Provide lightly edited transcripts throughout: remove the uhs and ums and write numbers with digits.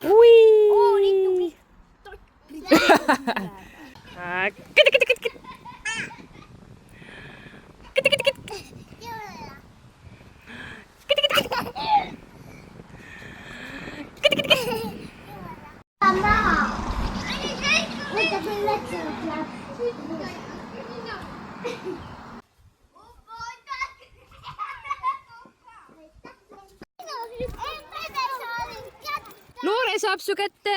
Ui! Loore saab su kätte.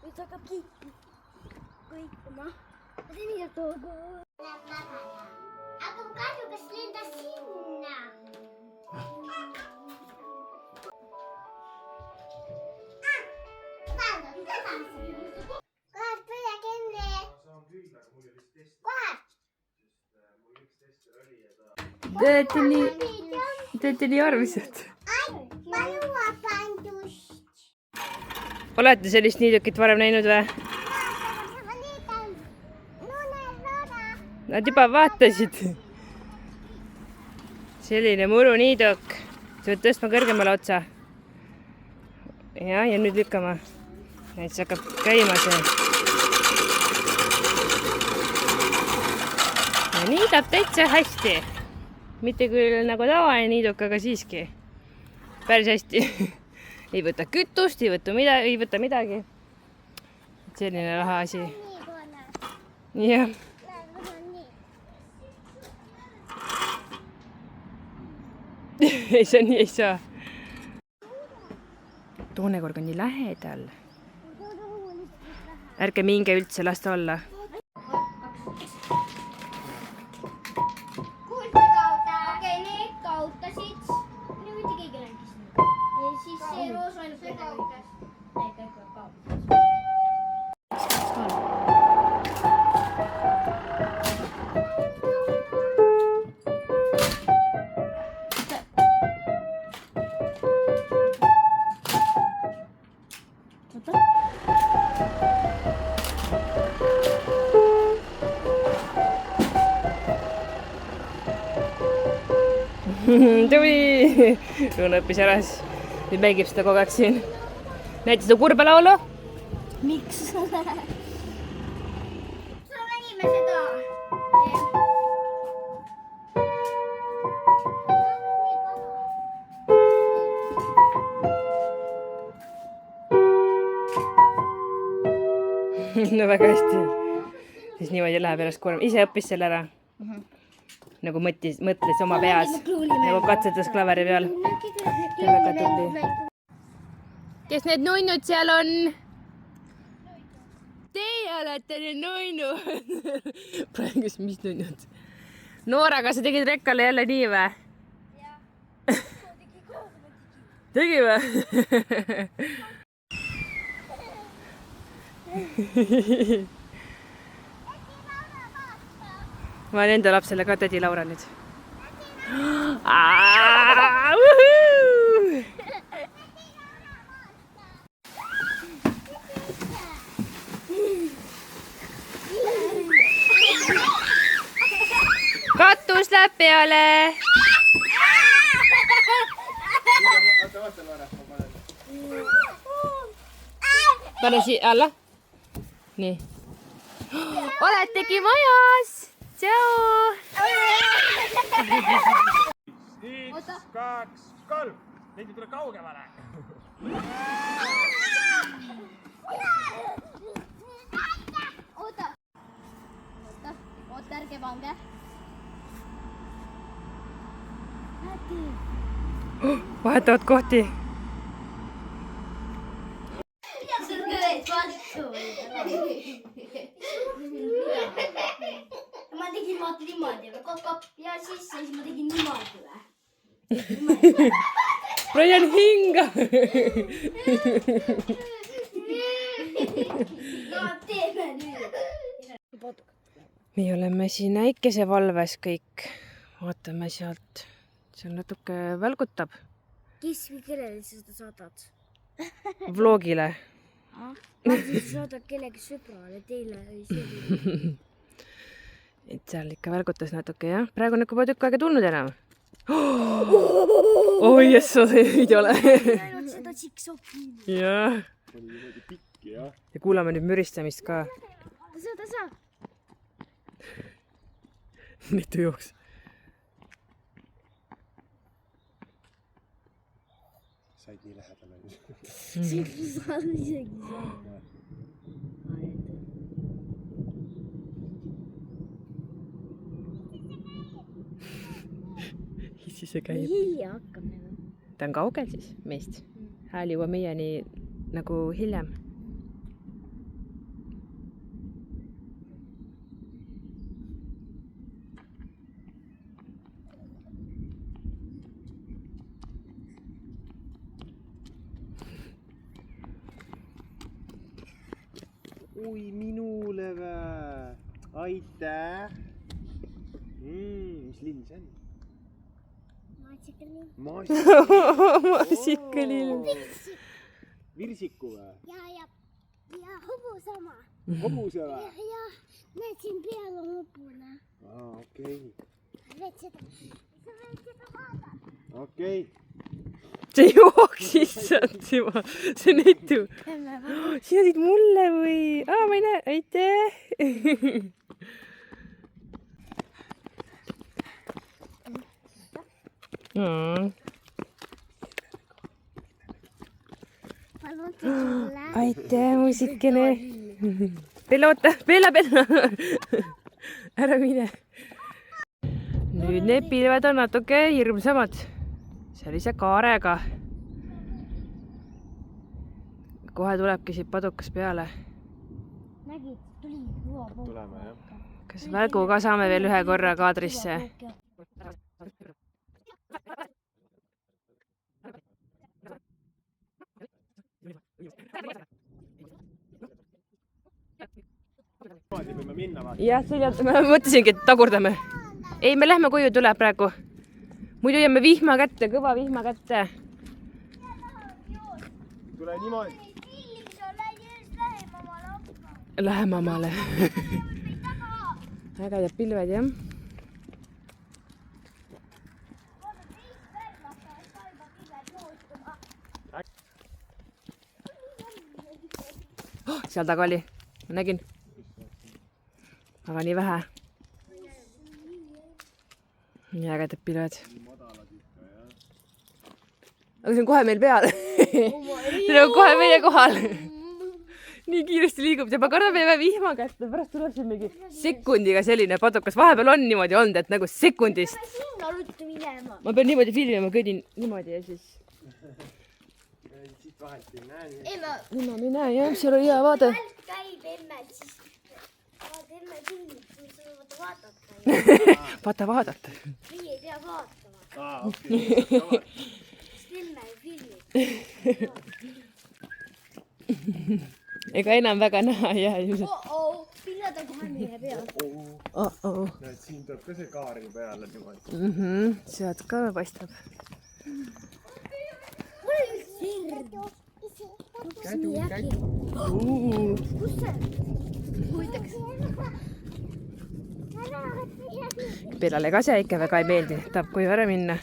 Nyt alkaa kiikkumaan. Ja se niitä toukoa. Aku kasukas lentää sinne. Kohad pöydä kenne. Kohad. Teete nii armsad. Ma juua pandust. Olete sellist niidukit varem näinud või? Nad juba vaatasid. Selline muruniiduk. Sa võid tõstma kõrgemale otsa. Ja nüüd lükkama. Nüüd see hakkab käima see. Ja niidab täitsa hästi. Mitte küll nagu tavaline niiduk, aga siiski. Päris hästi. Ei võta kütust, ei võta midagi. Selline lahe asi. Jah. Ei saa, nii ei saa. Toonekorg on nii lähedal. Ärge minge üldse, las ta olla. Okei, need kautasid. Nüüd mitte keegi länkis. Ja siis see roos ainult see kautas. Need kõik kautas. Tuli! Ruun õppis ära, nüüd mängib seda kogu aeg siin. Näite seda kurba laulu? Miks? Sul nägime seda. No väga hästi. Siis niimoodi läheb ennast kurma. Ise õppis selle ära. Nagu mõtles oma peas. Nagu katsetas klaveri peal. Väga tubli. Kes need nunnud seal on? Teie olete need nunnud. Praegu mis nunnud? Nooraga sa tegid rekkale jälle nii või? Jah. Tegi või? Ma olen enda lapsele ka tädi Laura nüüd. Katus läheb peale. Pane siia alla. Nii. Oletegi majas. Tšau! 1, 2, 3. Neid tule kaugemale. Oota, ärge pange. Vahetavad kohti. Ma tegin vaata niimoodi, kop-kop ja siis ma tegin niimoodi või? Brian hinga! No teeme nüüd. Me oleme siin äikesevalves kõik. vaatame sealt. See natuke välgutab. Kes või kellele sa seda saadad? Vlogile. Sa saadad kellegi sõbrale, teile või selline. Et seal ikka välgutas natuke, jah. Praegu on ikka juba tükk aega tulnud enam. Oi, jessa, see ei ole. Ainult seda tsiksopi. Jah. oli niimoodi pikk ja Ja kuulame nüüd müristamist ka. Tasa. Mitu jooks. said nii lähedale. Siin saan isegi saada. Siis see käib. Hilja hakkab nagu. Ta on kaugel siis meist. Hääl jõuab meieni nagu hiljem. oi, minule vä? Aitäh. Mis linn see on? Maasikalill. Virsiku vä? Ja hobusama. Hobuse vä? Ja näed siin peal on hobune. Okei. Sa võid seda vaadata. Okei. See jooksis sealt juba. See on etu. Sina tõid mulle või? Ma ei näe. Aitäh. Aitäh, musikene. Bella, oota. Bella. Ära mine. Nüüd need pilved on natuke hirmsamad. Sellise kaarega. Kohe tulebki siit padukas peale. Nägid, tuli juba pool. Tuleme, jah. Kas välgu ka saame veel ühe korra kaadrisse? Võime minna vaata. Jah, ma mõtlesingi, et tagurdame. Ei, me lähme koju, tuleb praegu. Muidu jääme vihma kätte, kõva vihma kätte. Tule niimoodi. Lähe mamale. Ägedad pilved, jah. Seal taga oli. Ma nägin. Aga nii vähe. Nii ägedad pilved. Aga see on kohe meil peal. See on kohe meie kohal. Nii kiiresti liigub ja ma kardan peame vihma kätte. Pärast tuleb siin mingi sekundiga selline padukas. Vahepeal on niimoodi olnud, et nagu sekundist. Sinna ruttu minema. Ma pean niimoodi filmima, kõdin niimoodi ja siis... Siit vahelt ei näe nii. Emma, Mina, jah, seal oli hea vaade. vald käib emmelt, siis vaata emme filmib, siis sa võid vaadata. Vaata vaadata. Nii ei pea vaatama. Okei. Sest emme filmib. Ega enam väga näha ei jää ilmselt. Pillad on kohe meie peal. Näed, siin tuleb ka see kaari peale niimoodi. Sealt ka paistab. Kus see? Huvitaks. Pellale ka see ikka väga ei meeldi. Tahab koju ära minna.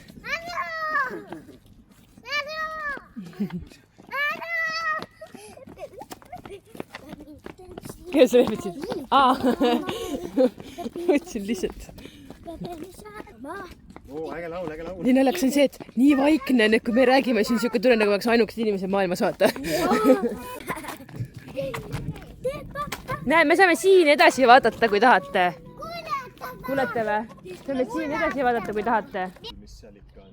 Kes rehvitsid? Võtsin lihtsalt. Äge laul, äge laul. Nii naljakas on see, et nii vaikne, kui me räägime, siis niisugune tunne, nagu oleks ainukesed inimesed maailmas vaata. Näe, me saame siin edasi vaadata, kui tahate. Kuulete või? Saame siin edasi vaadata, kui tahate. Mis seal ikka on?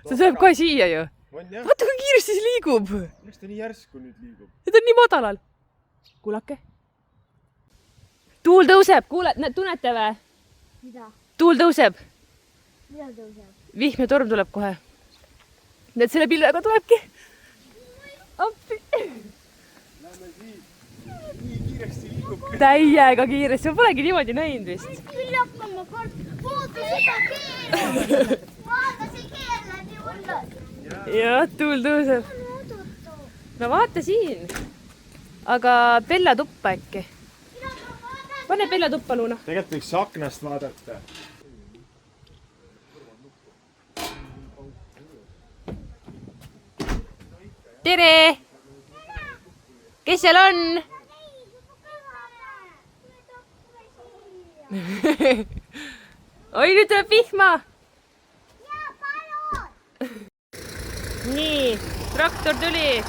See saab kohe siia ju. On jah? Vaata, kui kiiresti see liigub. Miks ta nii järsku nüüd liigub? Need on nii madalal. Kuulake. Tuul tõuseb, tunnete või? Mida? Tuul tõuseb. Mida tõuseb? Vihm ja torm tuleb kohe. Need selle pilvega tulebki. Appi. Lähme siit. Nii kiiresti liigub. täiega kiiresti, ma polegi niimoodi näinud vist. Küll hakkama kord. Vaata seda keerla. Vaata see keerla nii hullult. jah, tuul tõuseb. no vaata siin. aga Bella tuppa äkki. pane Bella tuppa, Luna. tegelikult võiks aknast vaadata. tere! kes seal on? oi, nüüd tuleb vihma. nii, traktor tuli.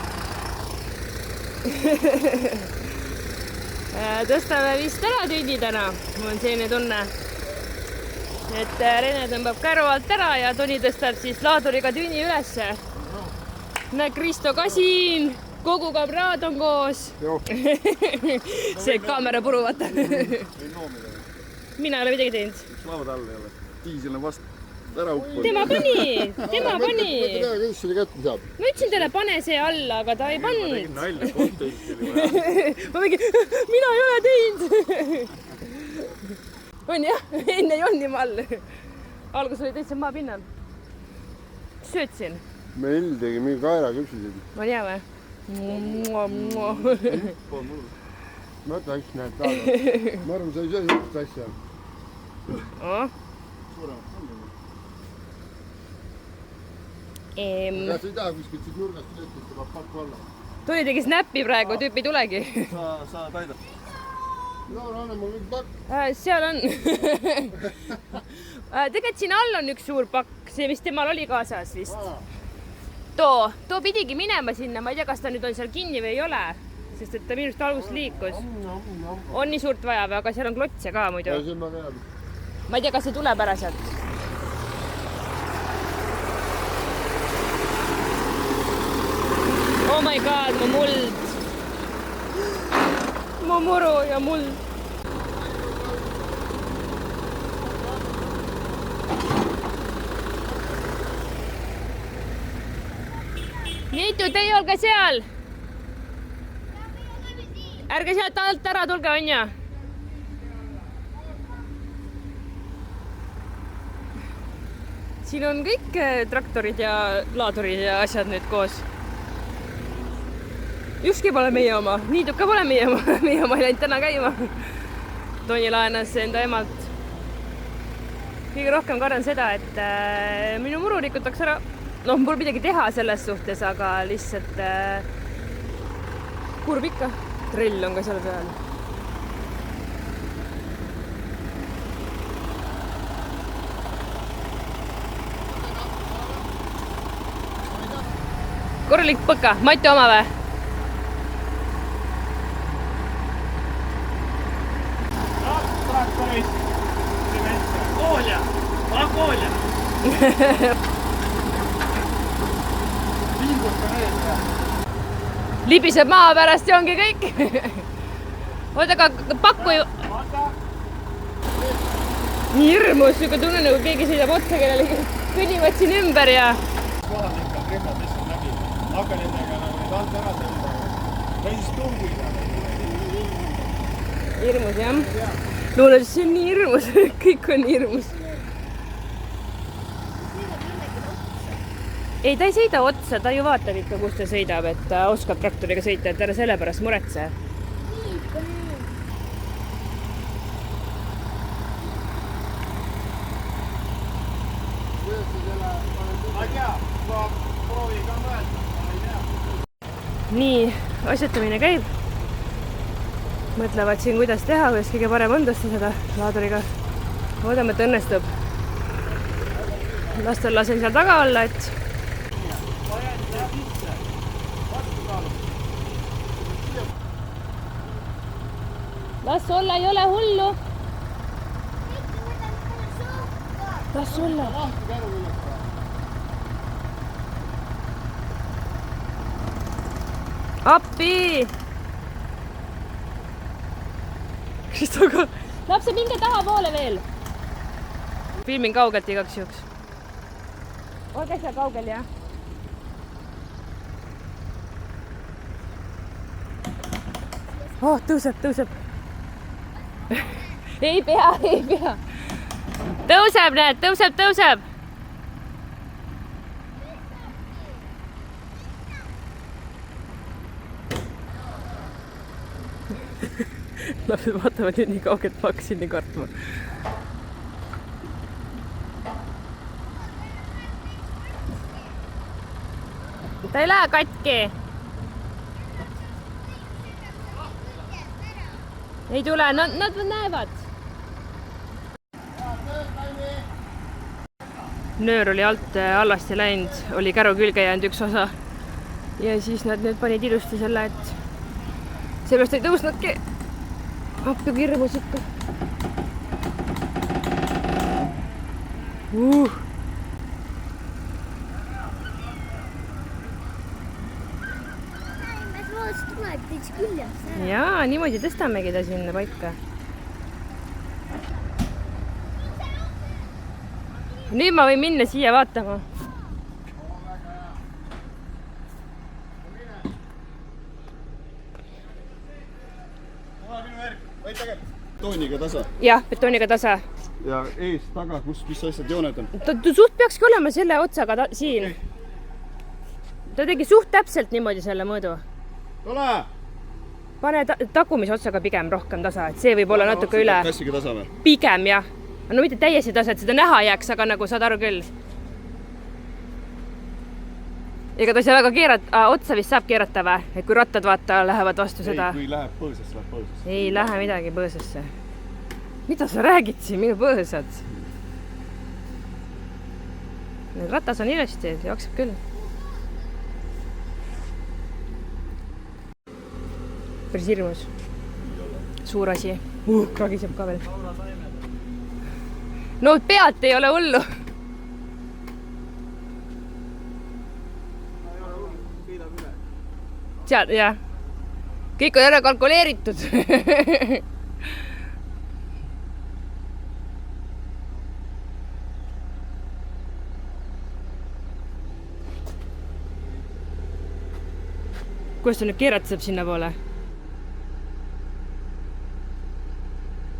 tõstame vist ära tünni täna, mul on selline tunne. et Rene tõmbab käru alt ära ja Toni tõstab siis laaduriga tünni ülesse. näe, Kristo ka siin, kogu kabraad on koos. see kaamerapuru, vaata. mina ei ole midagi teinud. laevad all ei ole, diisel on vastu ära uppunud. tema pani. kuidas selle kätte saab? ma ütlesin talle, pane see alla, aga ta ei ma tegin pannud. nalja, content'i oli vaja. ma mingi, mina ei ole teinud. on jah, enne ei olnud nii all. algus oli täitsa maapinnal. söötsin. meil tegi mingi kaeraküpsiseid. ma ei tea või? ma võtan üks näed taga. ma arvan, sa ei söö sellist asja. kas ei taha kuskilt siit nurgast üles, et tuleb pakku alla? Tuli tegi snappi praegu, tüüp ei tulegi. sa täidad. no anna mulle mingi pakk. seal on. tegelikult siin all on üks suur pakk, see vist temal oli kaasas vist. too pidigi minema sinna, ma ei tea, kas ta nüüd on seal kinni või ei ole, sest et ta minu arust alguses liikus. on nii suurt vaja või, aga seal on klotse ka muidu. see ma tean. ma ei tea, kas see tuleb ära sealt. Oh my god, mu muld. mu muru ja muld. Niitu, teie olge seal. ärge sealt alt ära tulge, onju. siin on kõik traktorid ja laadurid ja asjad nüüd koos. ükski pole meie oma, Niiduka pole meie oma, meie oma ei läinud täna käima. Toni laenas enda emalt. kõige rohkem kardan seda, et minu muru rikutakse ära. noh, mul midagi teha selles suhtes, aga lihtsalt kurb ikka. Trell on ka seal peal. korralik põka, Mati oma või? traktorist. Kolja, ole Kolja. libiseb maa pärast ja ongi kõik. oota, aga pakku ju. nii hirmus, siuke tunne nagu keegi sõidab otsa kellelegi. kõnnivad siin ümber ja. kohal ikka rehvad lihtsalt läbi. hakka nendega nagu need alt ära sõitma. või siis tungiga. hirmus jah. luulen, see on nii hirmus. kõik on nii hirmus. ei, ta ei sõida otsa, ta ju vaatab ikka, kus ta sõidab, et ta oskab traktoriga sõita, et ära selle pärast muretse. ma ei tea, ma proovin ka mõelda, ma ei tea. nii, asjatamine käib. mõtlevad siin, kuidas teha, kuidas kõige parem õndustada seda laaduriga. loodame, et õnnestub. lastel lasen seal taga olla, et las olla, ei ole hullu. las olla. appi. Kristoga. lapse, minge tahapoole veel. filmin kaugelt igaks juhuks. olge seal kaugel, jah. Oh, tõuseb. ei pea. Tõuseb, näed, tõuseb. Lapsed vaatavad nüüd nii kaugelt, ma hakkasin nii kartma. Ta ei lähe katki. Ei tule, nad näevad. Nöör oli alt allasti läinud, oli käru külge jäänud üks osa. Ja siis nad nüüd panid ilusti selle, et seepärast ei tõusnudki. Appi kirmus ikka. Jaa, niimoodi tõstamegi ta sinna paika. Nüüd ma võin minna siia vaatama. Betooniga tasa. Jah, betooniga tasa. Ja ees, taga, mis asjad jooned on? Ta suht peakski olema selle otsaga siin. Ta tegi suht täpselt niimoodi selle mõõdu. Tule! Pane tagumise otsaga pigem rohkem tasa, et see võib olla natuke üle. Kassiga tasa või? Pigem jah. No mitte täiesti tasa, et seda näha jääks, aga nagu saad aru küll. Ega ta ei saa väga keerata, otsa vist saab keerata või? Et kui rattad vaata lähevad vastu seda. Ei, kui läheb põõsesse, läheb põõsesse. Ei lähe midagi põõsesse. Mida sa räägid siin, minu põõsad? Need ratas on ilusti, jookseb küll. Päris hirmus. Suur asi. Kragiseb ka veel. No pealt ei ole hullu. Seal, jah. Kõik on ära kalkuleeritud. Kuidas ta nüüd keerata saab sinna poole?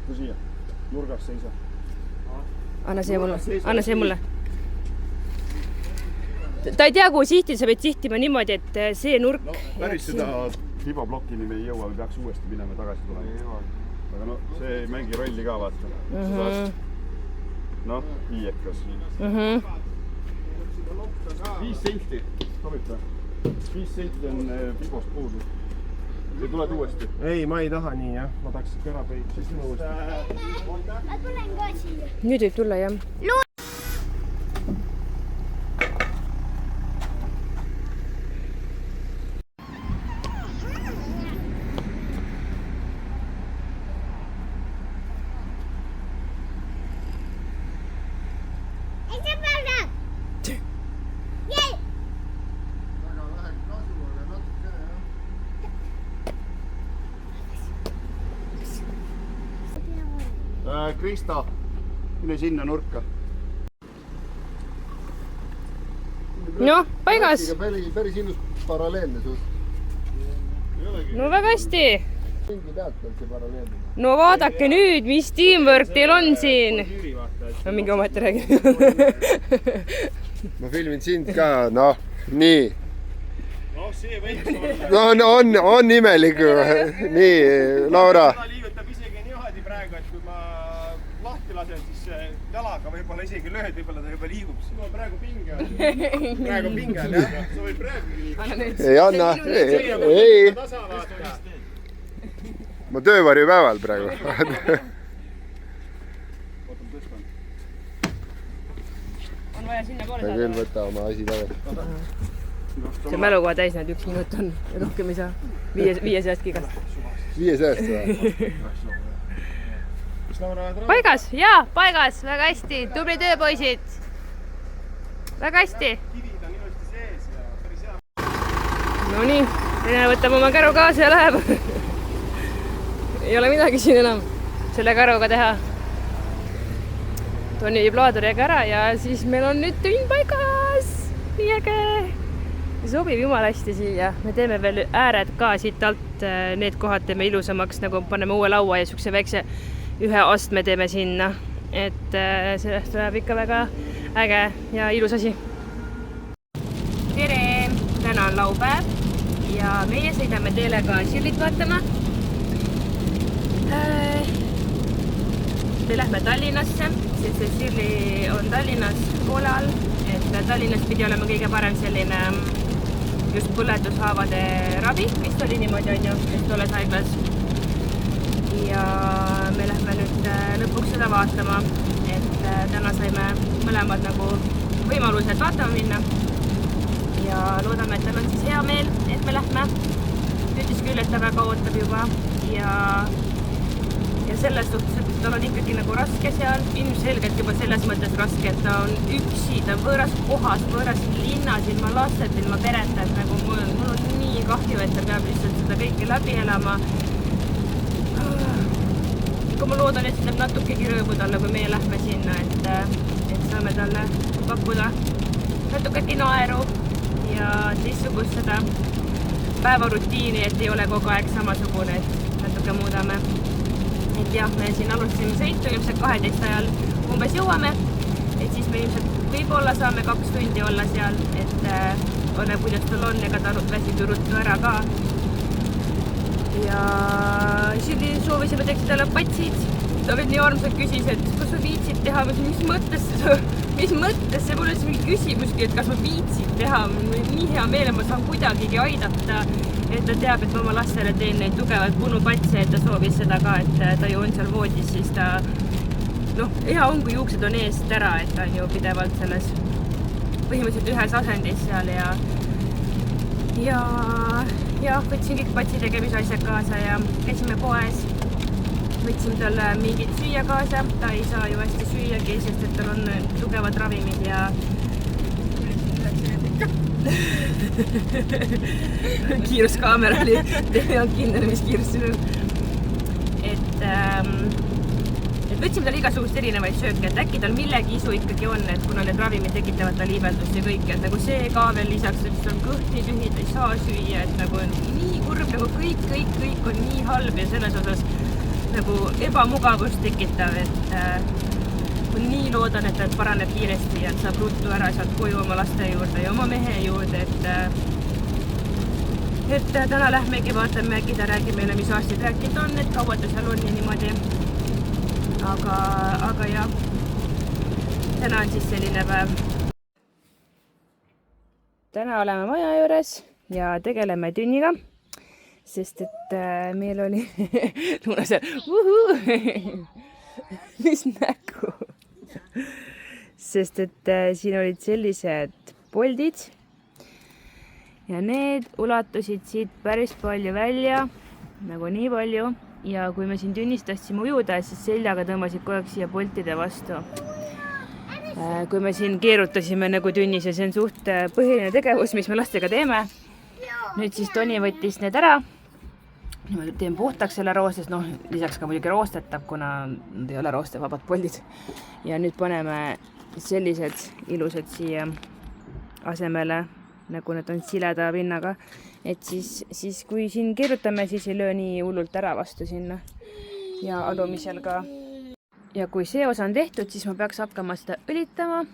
Kui siia, nurgas seisa. Anna see mulle. Ta ei tea, kuhu sihtida, sa pead sihtima niimoodi, et see nurk... No, päris seda hibablokkini me ei jõua, me peaks uuesti minema tagasi tulema. Aga no, see ei mängi rolli ka, vaata. Noh, viiekas. 5 senti, sobib ta? 5 senti on pibost puudu. Või tuled uuesti? Ei, ma ei taha nii, jah. Ma tahaks ikka ära peid, siis uuesti. Ma tulen ka siia. Nüüd võib tulla, jah. Krista, mine sinna nurka. No, paigas. Päris ilus paralleelne suht. No väga hästi. Mingi pealt on see paralleelne. No vaadake nüüd, mis teamwork teil on siin. No mingi ometi räägin. Ma filmin sind ka, noh, nii. No see võiks on imelik. Nii, Laura. Ta liigutab isegi niimoodi praegu, et kui ma lahti lasen, siis jalaga võib-olla isegi lööd, võib-olla ta juba liigub. Siin on praegu pinge on. Praegu pinge on, jah? Sa võid praegu liigub. Ei anna, ei. Ma töövarjupäeval praegu. On vaja sinna poole Ma küll võta oma asi tagasi. See mälukoha täis, need 1 minut on. Rohkem ei saa. 5 seast igast. 5 seast või? Paigas, jaa, paigas, väga hästi, tubli töö, poisid. Väga hästi. No nii, Rene võtab oma käru kaasa ja läheb. Ei ole midagi siin enam selle käruga teha. Tonni viib laaduriga ära ja siis meil on nüüd tünn paigas. Nii äge. sobib jumala hästi siia, me teeme veel ääred ka siit alt, need kohad teeme ilusamaks, nagu paneme uue laua ja siukse väikse ühe astme teeme sinna, et sellest tuleb ikka väga äge ja ilus asi. tere, täna on laupäev ja meie sõidame teelega Shirley't vaatama. Me lähme Tallinnasse, sest see Shirley on Tallinnas koole all, et Tallinnas pidi olema kõige parem selline just põletushaavade ravi, vist oli niimoodi, on ju, just tolles haiglas. Ja me lähme nüüd lõpuks seda vaatama, et täna saime mõlemad nagu võimalused vaatama minna. Ja loodame, et tal on siis hea meel, et me lähme. Ütles küll, et ta väga ootab juba ja selles suhtes, et tal on ikkagi nagu raske seal, ilmselgelt juba selles mõttes raske, et ta on üksi, ta on võõras kohas, võõras linnas, ilma lastelt, ilma pereta, et nagu mul on nii kahju, et ta peab lihtsalt seda kõike läbi elama. Aga ma loodan, et see teeb natukegi rõõmu talle, kui meie lähme sinna, et saame talle pakkuda natukegi naeru ja teistsugust seda päevarutiini, et ei ole kogu aeg samasugune, et natuke muudame. Et jah, me siin alustasime sõitu, ilmselt 12 ajal umbes jõuame, et siis me ilmselt võib-olla saame 2 tundi olla seal, et ole kuidas tal on, ega ta väsib ju ruttu ära ka. Ja Shirley soovis, et me teeksid talle patsid. Ta veel nii armsalt küsis, et kas sa viitsid teha, mis mõttes see pole üldse mingi küsimuski, et kas ma viitsid teha, nii hea meel, ma saan kuidagigi aidata, et ta teab, et ma oma lastele teen neid tugevad punupatse, et ta soovis seda ka, et ta ju on seal voodis, siis ta hea on, kui juuksed on eest ära, et ta on ju pidevalt selles põhimõtteliselt ühes asendis seal ja võtsin kõik patsi tegemise asjad kaasa ja käisime poes. Võtsime talle mingit süüa kaasa, ta ei saa ju hästi süüagi, sest et tal on tugevad ravimid ja kiiruskaamera oli, teeme on kindel, mis kiirus siin on. Et võtsime talle igasugust erinevaid sööke, et äkki tal millegi isu ikkagi on, et kuna need ravimid tekitavad tal iibeldust ja kõik, et nagu see ka veel lisaks, et on kõht nii tühi, ta ei saa süüa, et nagu nii kurb, nagu kõik on nii halb ja selles osas nagu ebamugavust tekitav, et ma nii loodan, et ta paraneb kiiresti ja saab ruttu ära sealt koju oma laste juurde ja oma mehe juurde, et täna lähmegi vaatame, äkki ta räägib meile, mis aastaid rääkinud on, et kaua ta seal on ja niimoodi. Aga jah, täna on siis selline päev. Täna oleme maja juures ja tegeleme tünniga. Sest et meil oli Luna seal mis nägu sest et siin olid sellised poldid ja need ulatusid siit päris palju välja, nagu nii palju, ja kui me siin tünnis tahtsime ujuda, siis seljaga tõmbasid kogu aeg siia poltide vastu. Kui me siin keerutasime nagu tünnis ja see on suht põhiline tegevus, mis me lastega teeme. Nüüd siis Toni võttis need ära. Ma teen puhtaks selle roostes, lisaks ka muidugi roostetab, kuna nad ei ole roostevabad poldid. Ja nüüd paneme sellised ilusad siia asemele, nagu need on sileda pinnaga. Et siis kui siin keerutame, siis ei löö nii hullult ära vastu sinna. Ja alumisel ka. Ja kui see osa on tehtud, siis ma peaks hakkama seda õlitama.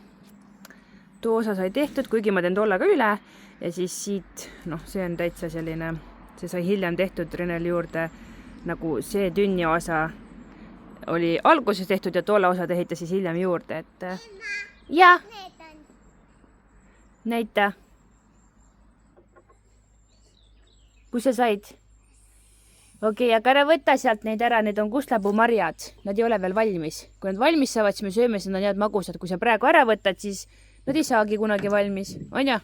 Too osa sai tehtud, kuigi ma teen tolle ka üle. Ja siis siit, see on täitsa selline, see sai hiljem tehtud Renel juurde, nagu see tünni osa oli alguses tehtud ja tolle osa tehti siis hiljem juurde, et ja näita. Kus sa said? Okei, aga ära võta sealt neid ära, need on kuslapuumarjad, nad ei ole veel valmis. Kui nad valmis saavad, siis me sööme, siis nad on head magusad. Kui sa praegu ära võtad, siis nad ei saagi kunagi valmis, on ja?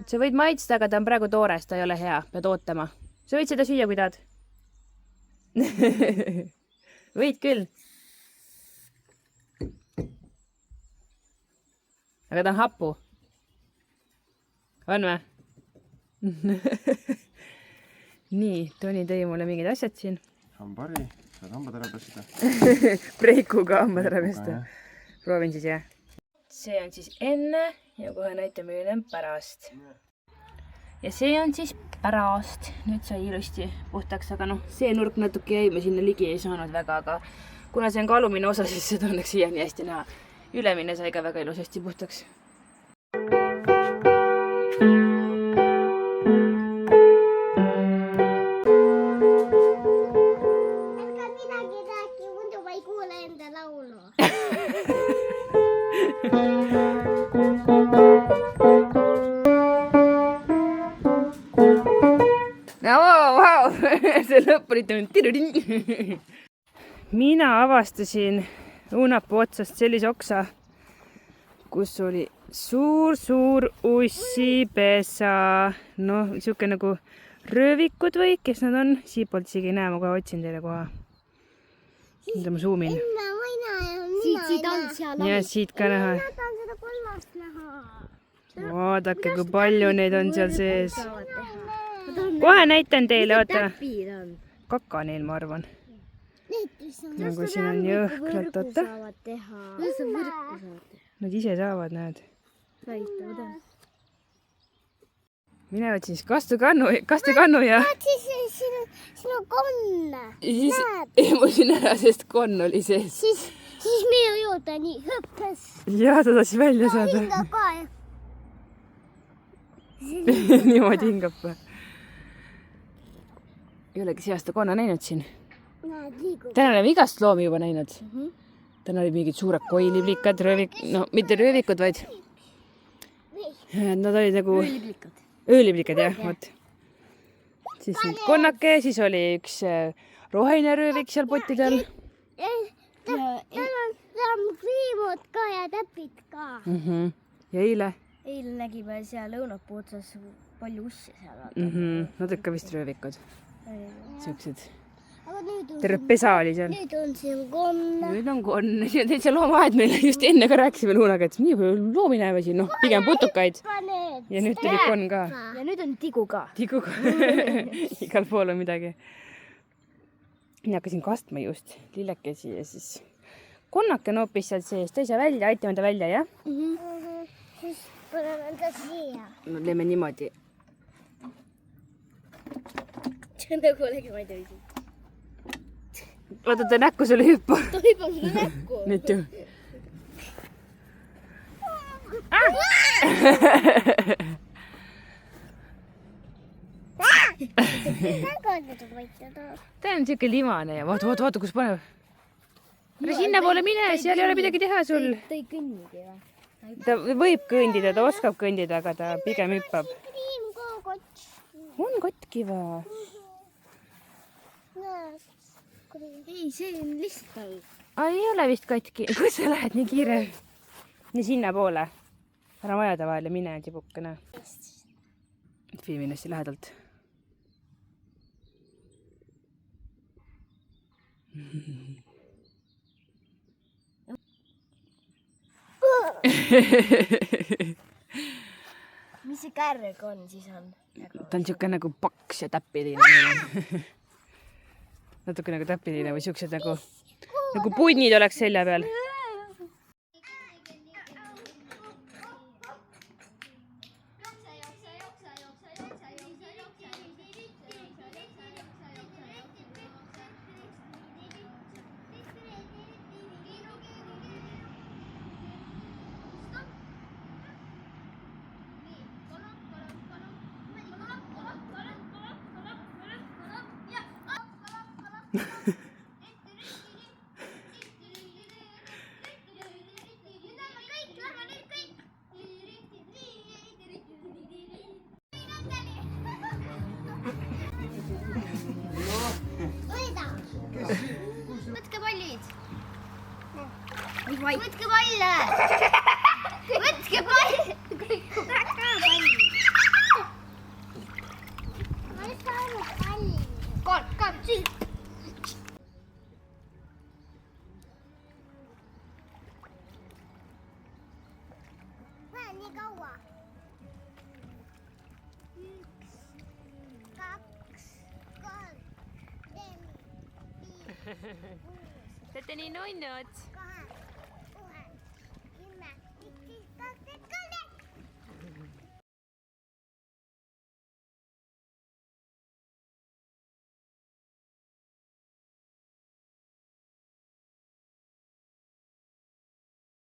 Sa võid maitsta, aga ta on praegu toores, ta ei ole hea, pead ootama. Sa võid seda süüa, kui tahad. Võid küll. Aga ta on hapu. On või? Nii, Toni tõi mulle mingid asjad siin. Hambari, saad hambad ära pesta. Breikuga hambad ära pesta. Proovin siis, jah. see on siis enne ja kohe näitan, milline on pärast. Ja see on siis pärast. Nüüd sai ilusti puhtaks, aga noh, see nurk natuke jäi, me sinna ligi ei saanud väga, aga kuna see on ka alumine osa, siis seda õnneks siiani hästi näha. Ülemine sai ka väga ilusasti puhtaks. Älkää midagi räägi, muidu ma ei kuule enda laulu. No, wow. See lõpp oli tõnd. Mina avastasin õunapuu otsast sellise oksa, kus oli suur ussipesa. Noh, siuke nagu röövikud või kes nad on? Siipoolt isegi ei näe, ma kohe otsin teile kohe. Mida ma zoomin. Siit on seal. Ja siit ka näha. Ma tahan seda kollast näha. Vaadake, kui palju neid on seal sees. Kohe näitan teile, oota. Kaka neil, ma arvan. Nagu siin on jõhkralt, oota. Nad ise saavad, näed. Mine võtsin siis kastekannu ja... Siin on konn. Siis emusin ära, sest konn oli sees. Siis minu juurde nii hüppes. Ja ta tahtsi välja saada. Hinga ka. Niimoodi hingab või? Ei olegi see aasta konna näinud siin. Näed, liigub. Täna oleme igast loomi juba näinud. Täna oli mingid suured koiliblikad, no mitte röövikud, vaid nad olid nagu ööliblikad, jah, vot. Siis nüüd konnake, siis oli üks roheline röövik seal potidel. Seal on kriimud ka ja täpid ka. Ja eile? Eile nägime seal õunapuu otsas palju usse seal. Nad olid ka vist röövikud. Siuksed. Aga nüüd on, Terve pesa oli seal. nüüd on siin konn. Nüüd on konn. Täitsa loomaaed meile just enne ka rääkisime Luunaga, et nii loomi näeme siin, noh, pigem putukaid. Ja nüüd tuli konn ka. Ja nüüd on tigu ka. Tigu ka. Igal pool on midagi. Mina hakkasin kastma just lillekesi ja siis konnake noopis sealt sees. Ta ei saa välja, aitame ta välja, jah? Siis paneme ta siia. No teeme niimoodi. See on nagu olegi, ma ei tea isi. Vaata, ta näkku sulle hüppa. Ta hüppab sulle näkku. Nüüd ju. Ta on siuke limane ja vaata, kus paneb. Ära sinna poole mine, seal ei ole midagi teha sul. Ta ei kõnnigi või? Ta võib kõndida, ta oskab kõndida, aga ta pigem hüppab. On katki või? Ei, see on lihtsalt. Ei ole vist katki. Kus sa lähed nii kiire? Nii sinna poole. Ära majade vahele mine, tibukene. Filmin hästi lähedalt. Mis see kärg on siis on? Ta on siuke nagu paks ja täppiline. Natuke nagu täppiline või siuksed nagu punnid oleks selja peal. Võtke pallid. Võtke palle. Võtke palle. Ma ei saanud palli. Kolm, siin. Nii kaua. 1, 2, 3, 4, 5. Te olete nii nunnud. 8, 9, 10, 11, Kale.